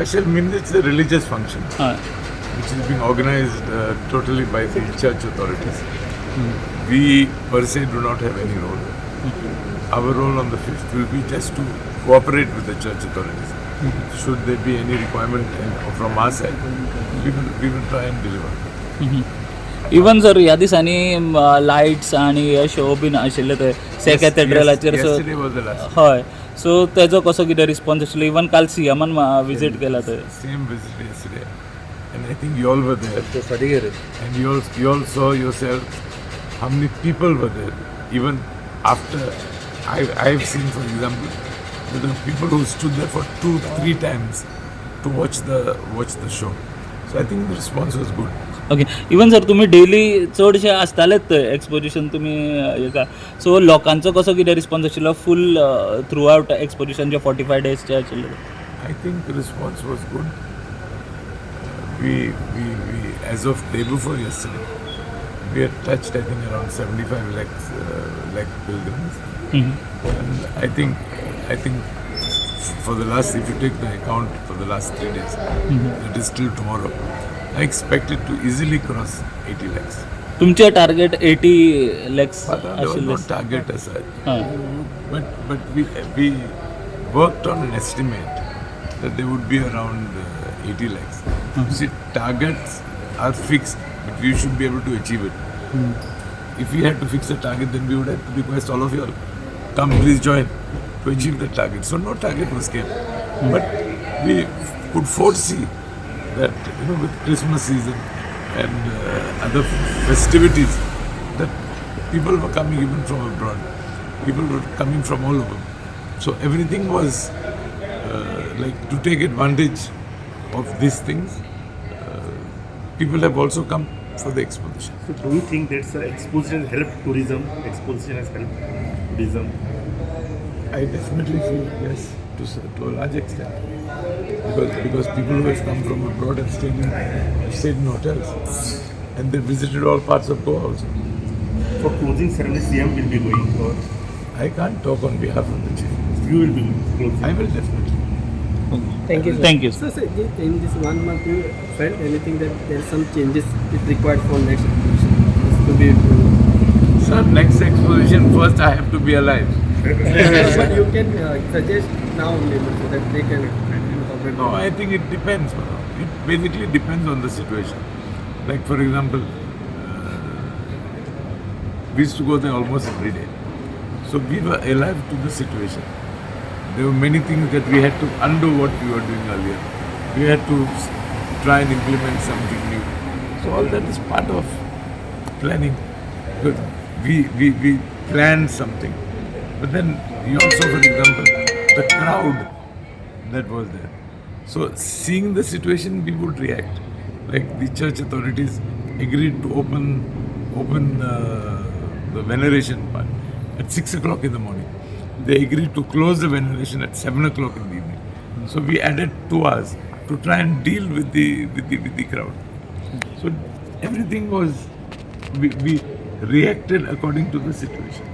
Special means it's a religious function हां. which is being organized totally by the church authorities. We per se do not have any role. Our role on the 5th will be just to cooperate with the church authorities. Should there be any requirement from our side, we will try and deliver. Even जर ह्या दिसांनी lights आणि show been आशिल्ले ते से कॅथेड्रलाचेर सो Yesterday was the last. हय सो तेजो कसो कितें रिस्पॉन्स आशिल्लो इवन काल सीएमान विजीट केला थंय Same visit yesterday, and I think you all were there. And you all saw yourself how many people were there. Even after I've seen, for example, that there were people who stood there for 2-3 times to watch the show. So I think the response was good. Okay even जर तुमी daily चडशे आसतालेच थंय exposition तुमी हेका सो लोकांचो कसो कितें response आशिल्लो फूल थ्रू आउट एक्सपोजिशन जे 45 डेजचे आशिल्ले I think the response was good. We as of day before yesterday, we had touched I think around 75 lakh pilgrims. And I think for the last, if you take the account for the last 3 days, it is till tomorrow. I expect it to easily cross 80 lakhs. तुमचे target 80 lakhs But there was आशिल्ले no target as such. हां But we worked on an estimate that there would be around 80 lakhs. You see, targets are fixed, but we should be able to achieve it. If we had to fix a target, then we would have to request all of you all, come please join to achieve the target. So no target was kept. But we could foresee that with Christmas season and other festivities, that people were coming even from abroad. People were coming from all over. So everything was like to take advantage of these things. People have also come for the exposition. So do you think that exposition has helped tourism? Exposition has helped tourism? I definitely feel yes, to a large extent, because people who have come from abroad have stayed in hotels, and they visited all parts of Goa also. For closing ceremony, CM will be going. Or I can't talk on behalf of the chief. you will be closing. I will definitely. Thank you, sir. Thank you So, sir, in this 1 month, you felt anything that there are some changes it required for next exposition to be Sir, next exposition first I have to be alive. but you can suggest now only so that they can incorporate. No, I think it depends. It basically depends on the situation. Like for example, we used to go there almost every day. So we were alive to the situation. There were many things that we had to undo what we were doing earlier. We had to try and implement something new. So all that is part of planning. Because we planned something. But then you also, for example, the crowd that was there. So seeing the situation, we would react. Like the church authorities agreed to open the veneration part at 6 o'clock in the morning. They agreed to close the veneration at 7 o'clock in the evening. So we added 2 hours to try and deal with the crowd. So everything was, we reacted according to the situation.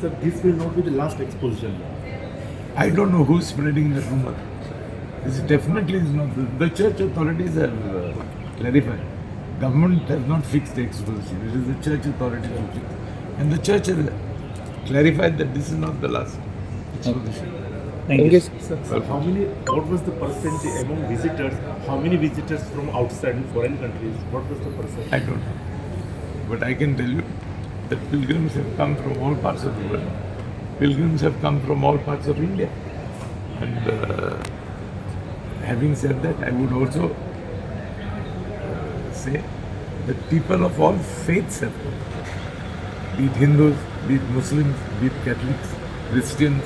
Sir, this will not be the last exposition. I don't know who's spreading the rumor. This definitely is not. The church authorities have clarified. Government has not fixed the exposition. It is the church authorities who fix. And the church has clarified that this is not the last exposition. Thank you Sir, what was the percentage among visitors? How many visitors from outside foreign countries? What was the percentage? I don't know. But I can tell you that pilgrims have come from all parts of the world. Pilgrims have come from all parts of India. And having said that, I would also say that people of all faiths have come. Be it Hindus, be it Muslims, be it Catholics, Christians.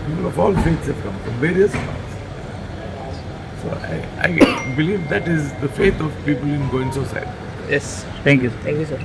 People of all faiths have come from various parts. So I believe that is the faith of people in Goan society. Yes thank you Thank you, sir.